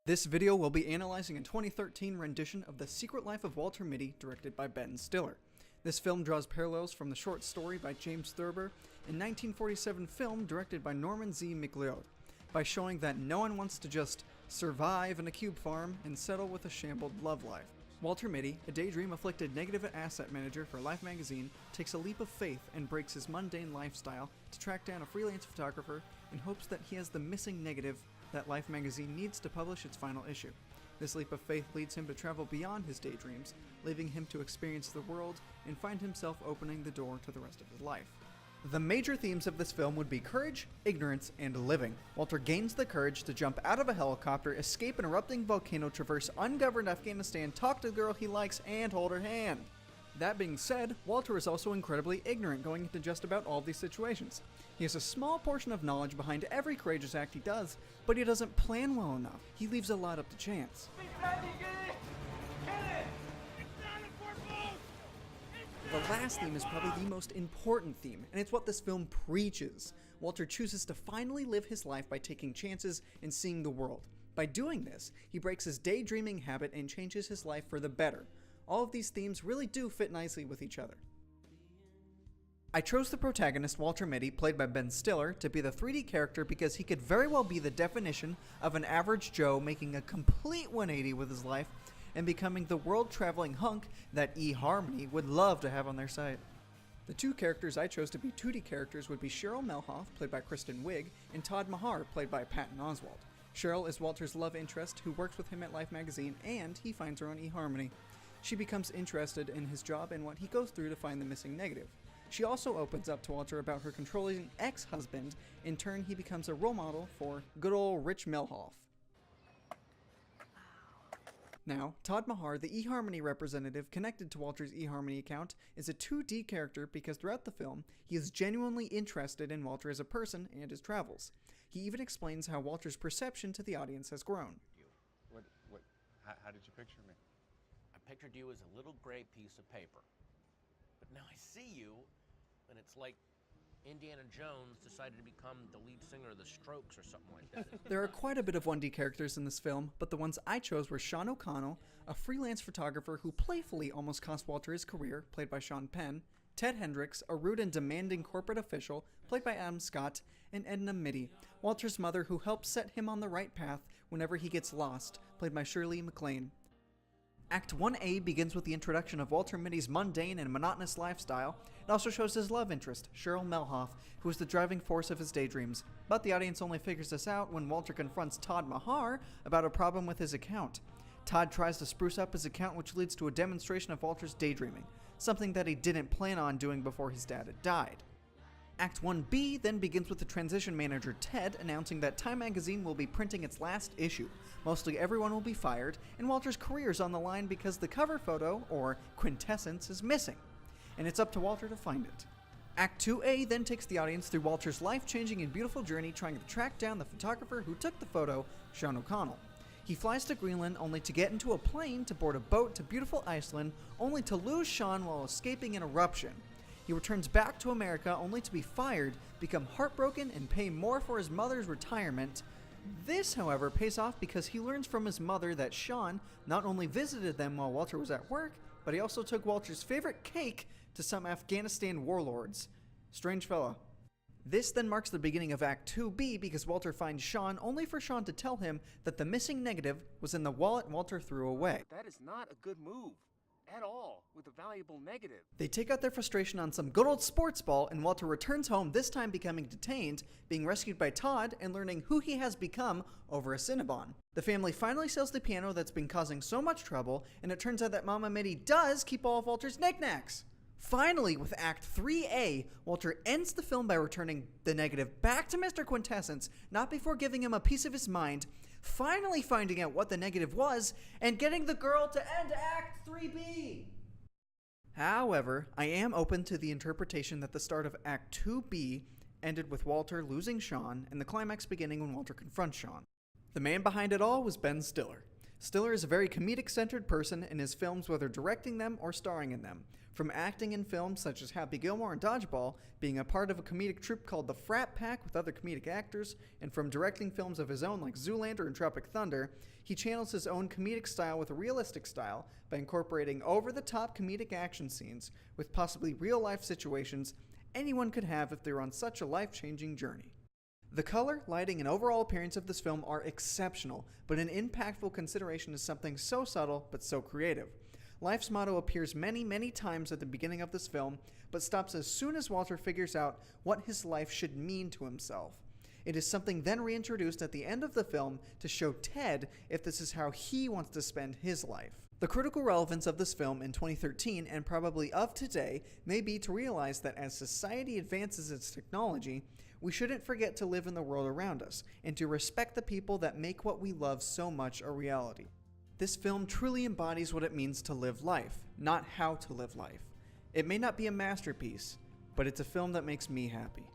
This video will be analyzing a 2013 rendition of The Secret Life of Walter Mitty, directed by Ben Stiller. This film draws parallels from the short story by James Thurber and 1947 film directed by Norman Z. MacLeod, by showing that no one wants to just survive in a cube farm and settle with a shambled love life. Walter Mitty, a daydream-afflicted negative asset manager for Life magazine, takes a leap of faith and breaks his mundane lifestyle to track down a freelance photographer in hopes that he has the missing negative that Life magazine needs to publish its final issue. This leap of faith leads him to travel beyond his daydreams, leaving him to experience the world and find himself opening the door to the rest of his life. The major themes of this film would be courage, ignorance, and living. Walter gains the courage to jump out of a helicopter, escape an erupting volcano, traverse ungoverned Afghanistan, talk to the girl he likes, and hold her hand. That being said, Walter is also incredibly ignorant going into just about all of these situations. He has a small portion of knowledge behind every courageous act he does, but he doesn't plan well enough. He leaves a lot up to chance. The last theme is probably the most important theme, and it's what this film preaches. Walter chooses to finally live his life by taking chances and seeing the world. By doing this, he breaks his daydreaming habit and changes his life for the better. All of these themes really do fit nicely with each other. I chose the protagonist, Walter Mitty, played by Ben Stiller, to be the 3D character because he could very well be the definition of an average Joe making a complete 180 with his life and becoming the world-traveling hunk that eHarmony would love to have on their side. The two characters I chose to be 2D characters would be Cheryl Melhoff, played by Kristen Wiig, and Todd Mahar, played by Patton Oswalt. Cheryl is Walter's love interest who works with him at Life magazine, and he finds her on eHarmony. She becomes interested in his job and what he goes through to find the missing negative. She also opens up to Walter about her controlling ex-husband. In turn, he becomes a role model for good old Rich Melhoff. Now, Todd Mahar, the eHarmony representative connected to Walter's eHarmony account, is a 2D character because throughout the film, he is genuinely interested in Walter as a person and his travels. He even explains how Walter's perception to the audience has grown. How did you picture me? I pictured you as a little gray piece of paper. But now I see you, and it's like Indiana Jones decided to become the lead singer of the Strokes or something like that. There are quite a bit of 1D characters in this film, but the ones I chose were Sean O'Connell, a freelance photographer who playfully almost cost Walter his career, played by Sean Penn, Ted Hendricks, a rude and demanding corporate official, played by Adam Scott, and Edna Mitty, Walter's mother who helps set him on the right path whenever he gets lost, played by Shirley MacLaine. Act 1A begins with the introduction of Walter Mitty's mundane and monotonous lifestyle. It also shows his love interest, Cheryl Melhoff, who is the driving force of his daydreams. But the audience only figures this out when Walter confronts Todd Mahar about a problem with his account. Todd tries to spruce up his account, which leads to a demonstration of Walter's daydreaming, something that he didn't plan on doing before his dad had died. Act 1B then begins with the transition manager Ted announcing that Time magazine will be printing its last issue. Mostly everyone will be fired, and Walter's career is on the line because the cover photo, or quintessence, is missing, and it's up to Walter to find it. Act 2A then takes the audience through Walter's life-changing and beautiful journey trying to track down the photographer who took the photo, Sean O'Connell. He flies to Greenland only to get into a plane to board a boat to beautiful Iceland, only to lose Sean while escaping an eruption. He returns back to America only to be fired, become heartbroken, and pay more for his mother's retirement. This, however, pays off because he learns from his mother that Sean not only visited them while Walter was at work, but he also took Walter's favorite cake to some Afghanistan warlords. Strange fella. This then marks the beginning of Act 2B because Walter finds Sean only for Sean to tell him that the missing negative was in the wallet Walter threw away. That is not a good move. At all, with a valuable negative. They take out their frustration on some good old sports ball, and Walter returns home, this time becoming detained, being rescued by Todd, and learning who he has become over a Cinnabon. The family finally sells the piano that's been causing so much trouble, and it turns out that Mama Mitty does keep all of Walter's knickknacks. Finally, with Act 3A, Walter ends the film by returning the negative back to Mr. Quintessence, not before giving him a piece of his mind, finally finding out what the negative was, and getting the girl to end Act 3B. However, I am open to the interpretation that the start of Act 2B ended with Walter losing Sean, and the climax beginning when Walter confronts Sean. The man behind it all was Ben Stiller. Stiller is a very comedic-centered person in his films, whether directing them or starring in them. From acting in films such as Happy Gilmore and Dodgeball, being a part of a comedic troupe called the Frat Pack with other comedic actors, and from directing films of his own like Zoolander and Tropic Thunder, he channels his own comedic style with a realistic style by incorporating over-the-top comedic action scenes with possibly real-life situations anyone could have if they were on such a life-changing journey. The color, lighting, and overall appearance of this film are exceptional, but an impactful consideration is something so subtle but so creative. Life's motto appears many, many times at the beginning of this film, but stops as soon as Walter figures out what his life should mean to himself. It is something then reintroduced at the end of the film to show Ted if this is how he wants to spend his life. The critical relevance of this film in 2013, and probably of today, may be to realize that as society advances its technology, we shouldn't forget to live in the world around us, and to respect the people that make what we love so much a reality. This film truly embodies what it means to live life, not how to live life. It may not be a masterpiece, but it's a film that makes me happy.